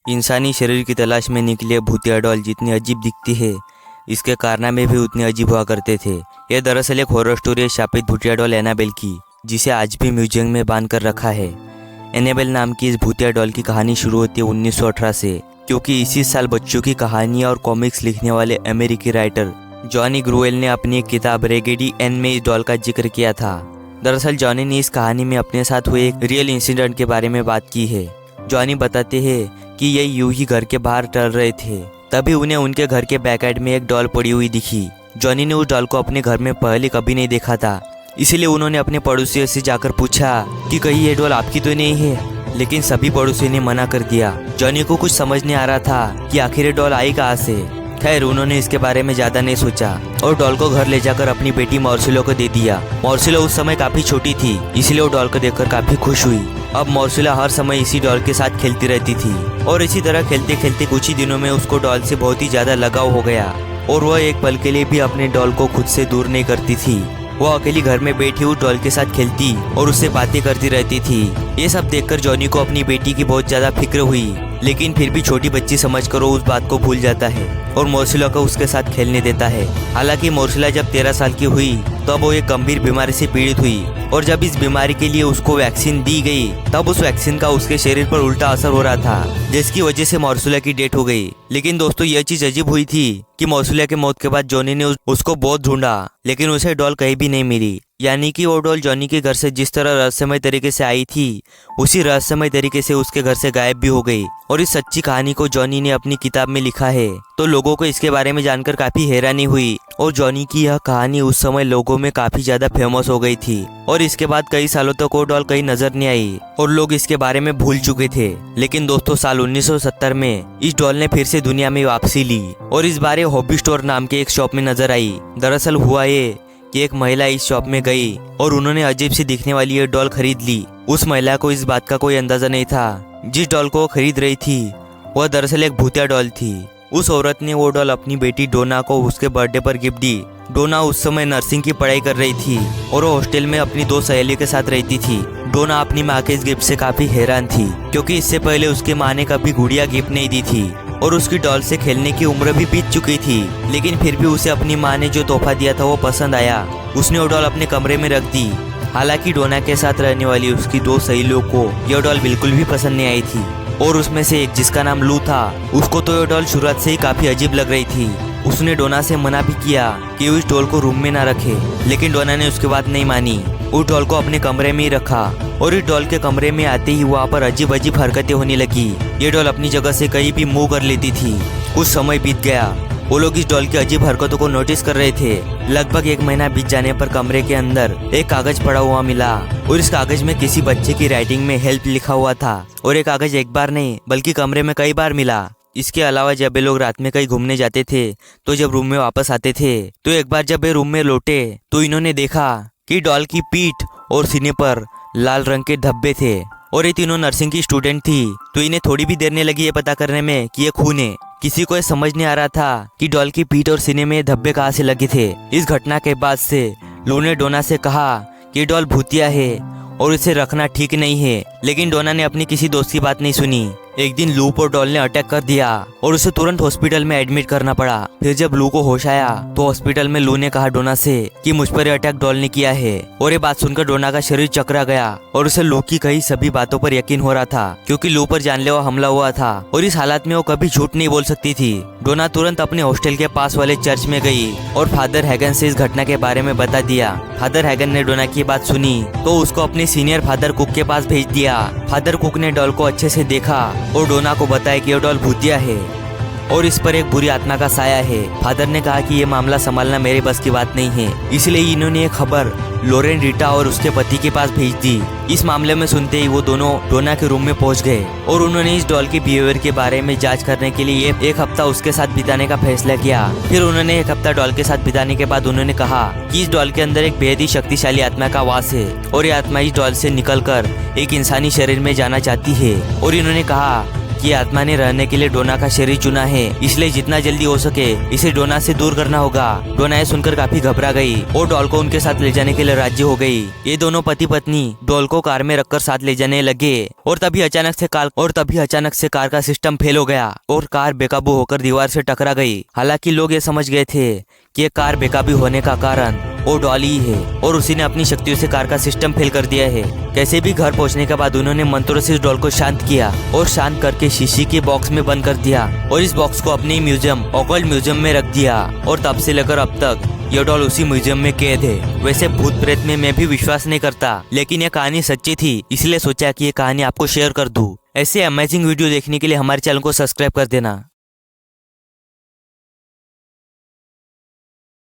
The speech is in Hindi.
इंसानी शरीर की तलाश में निकले भूतिया डॉल जितनी अजीब दिखती है, इसके कारनामे भी उतने अजीब हुआ करते थे। यह दरअसल एक हॉरर स्टोरी है शापित भूतिया डॉल एनाबेल की, जिसे आज भी म्यूजियम में बांध कर रखा है। एनाबेल नाम की इस भूतिया डॉल की कहानी शुरू होती है 1918 से, क्योंकि इसी साल बच्चों की कहानियाँ और कॉमिक्स लिखने वाले अमेरिकी राइटर जॉनी ग्रुएल ने अपनी एक किताब रेगेडी एन में इस डॉल का जिक्र किया था। दरअसल जॉनी ने इस कहानी में अपने साथ हुए एक रियल इंसिडेंट के बारे में बात की है। जॉनी बताते हैं कि ये यूं ही घर के बाहर टहल रहे थे, तभी उन्हें उनके घर के बैकयार्ड में एक डॉल पड़ी हुई दिखी। जॉनी ने उस डॉल को अपने घर में पहले कभी नहीं देखा था, इसीलिए उन्होंने अपने पड़ोसियों से जाकर पूछा कि कहीं ये डॉल आपकी तो नहीं है, लेकिन सभी पड़ोसियों ने मना कर दिया। जॉनी को कुछ समझ नहीं आ रहा था कि आखिर ये डॉल आई कहाँ से। खैर, उन्होंने इसके बारे में ज्यादा नहीं सोचा और डॉल को घर ले जाकर अपनी बेटी मॉर्सिलो को दे दिया। मॉर्सिलो उस समय काफी छोटी थी, इसलिए वो डॉल को देखकर काफी खुश हुई। अब मॉर्सिलो हर समय इसी डॉल के साथ खेलती रहती थी और इसी तरह खेलते खेलते कुछ ही दिनों में उसको डॉल से बहुत ही ज्यादा लगाव हो गया और वह एक पल के लिए भी अपने डॉल को खुद से दूर नहीं करती थी। वो अकेली घर में बैठी उस डॉल के साथ खेलती और उससे बातें करती रहती थी। ये सब देखकर जॉनी को अपनी बेटी की बहुत ज्यादा फिक्र हुई, लेकिन फिर भी छोटी बच्ची समझकर वो उस बात को भूल जाता है और मॉर्सिलो को उसके साथ खेलने देता है। हालांकि मॉर्सिलो जब 13 साल की हुई तब वो एक गंभीर बीमारी से पीड़ित हुई और जब इस बीमारी के लिए उसको वैक्सीन दी गई तब उस वैक्सीन का उसके शरीर पर उल्टा असर हो रहा था, जिसकी वजह से मॉर्सिलो की डेथ हो गई। लेकिन दोस्तों, यह चीज अजीब हुई थी कि मॉर्सिलो के मौत के बाद जॉनी ने उसको बहुत ढूंढा, लेकिन उसे डॉल कहीं भी नहीं मिली। यानी कि वो डॉल जॉनी के घर से जिस तरह रहस्यमय तरीके से आई थी, उसी रहस्यमय तरीके से उसके घर से गायब भी हो गई। और इस सच्ची कहानी को जॉनी ने अपनी किताब में लिखा है, तो लोगों को इसके बारे में जानकर काफी हैरानी हुई और जॉनी की यह कहानी उस समय लोगों में काफी ज्यादा फेमस हो गई थी। और इसके बाद कई सालों तक वो डॉल कहीं नजर नहीं आई और लोग इसके बारे में भूल चुके थे। लेकिन दोस्तों, साल 1970 में इस डॉल ने फिर से दुनिया में वापसी ली और इस बार हॉबी स्टोर नाम के एक शॉप में नजर आई। दरअसल हुआ ये कि एक महिला इस शॉप में गई और उन्होंने अजीब सी दिखने वाली ये डॉल खरीद ली। उस महिला को इस बात का कोई अंदाजा नहीं था। जिस डॉल को वो खरीद रही थी वह दरअसल एक भूतिया डॉल थी। उस औरत ने वो डॉल अपनी बेटी डोना को उसके बर्थडे पर गिफ्ट दी। डोना उस समय नर्सिंग की पढ़ाई कर रही थी और वो हॉस्टल में अपनी 2 सहेलियों के साथ रहती थी। डोना अपनी माँ के इस गिफ्ट से काफी हैरान थी, क्योंकि इससे पहले उसके माँ ने कभी गुड़िया गिफ्ट नहीं दी थी और उसकी डॉल से खेलने की उम्र भी बीत चुकी थी। लेकिन फिर भी उसे अपनी माँ ने जो तोहफा दिया था वो पसंद आया। उसने वो डॉल अपने कमरे में रख दी। हालांकि डोना के साथ रहने वाली उसकी 2 सहेलियों को यह डॉल बिल्कुल भी पसंद नहीं आई थी और उसमें से एक, जिसका नाम लू था, उसको तो यह डॉल शुरुआत से ही काफी अजीब लग रही थी। उसने डोना से मना भी किया कि वो इस डॉल को रूम में ना रखे, लेकिन डोना ने उसकी बात नहीं मानी। उस डॉल को अपने कमरे में ही रखा और इस डॉल के कमरे में आते ही वहाँ पर अजीब अजीब हरकतें होने लगी। ये डॉल अपनी जगह से कहीं भी मूव कर लेती थी। कुछ समय बीत गया, वो लोग इस डॉल की अजीब हरकतों को नोटिस कर रहे थे। लगभग 1 महीना बीत जाने पर कमरे के अंदर एक कागज पड़ा हुआ मिला और इस कागज में किसी बच्चे की राइटिंग में हेल्प लिखा हुआ था। और ये कागज एक बार नहीं बल्कि कमरे में कई बार मिला। इसके अलावा जब ये लोग रात में कहीं घूमने जाते थे तो जब रूम में वापस आते थे तो एक बार जब ये रूम में लौटे तो इन्होंने देखा कि डॉल की पीठ और सीने पर लाल रंग के धब्बे थे और ये तीनों नर्सिंग की स्टूडेंट थी। तो इन्हें थोड़ी भी देर नहीं लगी ये पता करने में कि ये खून है। किसी को ये समझ नहीं आ रहा था कि डॉल की पीठ और सीने में धब्बे कहाँ से लगे थे। इस घटना के बाद से लू ने डोना से कहा कि डॉल भूतिया है और इसे रखना ठीक नहीं है, लेकिन डोना ने अपनी किसी दोस्त की बात नहीं सुनी। एक दिन लू पर डॉल ने अटैक कर दिया और उसे तुरंत हॉस्पिटल में एडमिट करना पड़ा। फिर जब लू को होश आया तो हॉस्पिटल में लू ने कहा डोना से कि मुझ पर अटैक डॉल ने किया है। और ये बात सुनकर डोना का शरीर चकरा गया और उसे लू की कही सभी बातों पर यकीन हो रहा था, क्योंकि लू पर जानलेवा हमला हुआ था और इस हालत में वो कभी झूठ नहीं बोल सकती थी। डोना तुरंत अपने हॉस्टल के पास वाले चर्च में गई और फादर हैगन से इस घटना के बारे में बता दिया। फादर हैगन ने डोना की बात सुनी तो उसको अपने सीनियर फादर कुक के पास भेज दिया। फादर कुक ने डॉल को अच्छे से देखा और डोना को बताया कि यह डॉल भूतिया है और इस पर एक बुरी आत्मा का साया है। फादर ने कहा कि यह मामला संभालना मेरे बस की बात नहीं है, इसलिए इन्होंने एक खबर लोरेन रीटा और उसके पति के पास भेज दी। इस मामले में सुनते ही वो दोनों डोना के रूम में पहुंच गए और उन्होंने इस डॉल के बिहेवियर के बारे में जांच करने के लिए एक हफ्ता उसके साथ बिताने का फैसला किया। फिर उन्होंने 1 हफ्ता डॉल के साथ बिताने के बाद उन्होंने कहा कि इस डॉल के अंदर एक बेहद ही शक्तिशाली आत्मा का वास है और ये आत्मा इस डॉल से निकलकर एक इंसानी शरीर में जाना चाहती है। और इन्होंने कहा की आत्मा ने रहने के लिए डोना का शरीर चुना है, इसलिए जितना जल्दी हो सके इसे डोना से दूर करना होगा। डोना ये सुनकर काफी घबरा गई और डॉल को उनके साथ ले जाने के लिए राजी हो गई। ये दोनों पति पत्नी डॉल को कार में रखकर साथ ले जाने लगे और तभी अचानक से कार का सिस्टम फेल हो गया और कार बेकाबू होकर दीवार से टकरा गई। हालांकि लोग ये समझ गए थे कि ये कार बेकाबू होने का कारण वो डॉल ही है और उसी ने अपनी शक्तियों से कार का सिस्टम फेल कर दिया है। कैसे भी घर पहुंचने के बाद उन्होंने मंत्रों से डॉल को शांत किया और शांत करके शीशी के बॉक्स में बंद कर दिया और इस बॉक्स को अपने म्यूजियम ऑकल्ट म्यूजियम में रख दिया और तब से लेकर अब तक ये डॉल उसी म्यूजियम में कैद है। वैसे भूत प्रेत में मैं भी विश्वास नहीं करता, लेकिन ये कहानी सच्ची थी, इसलिए सोचा कि ये कहानी आपको शेयर कर दूं। ऐसे अमेजिंग वीडियो देखने के लिए हमारे चैनल को सब्सक्राइब कर देना।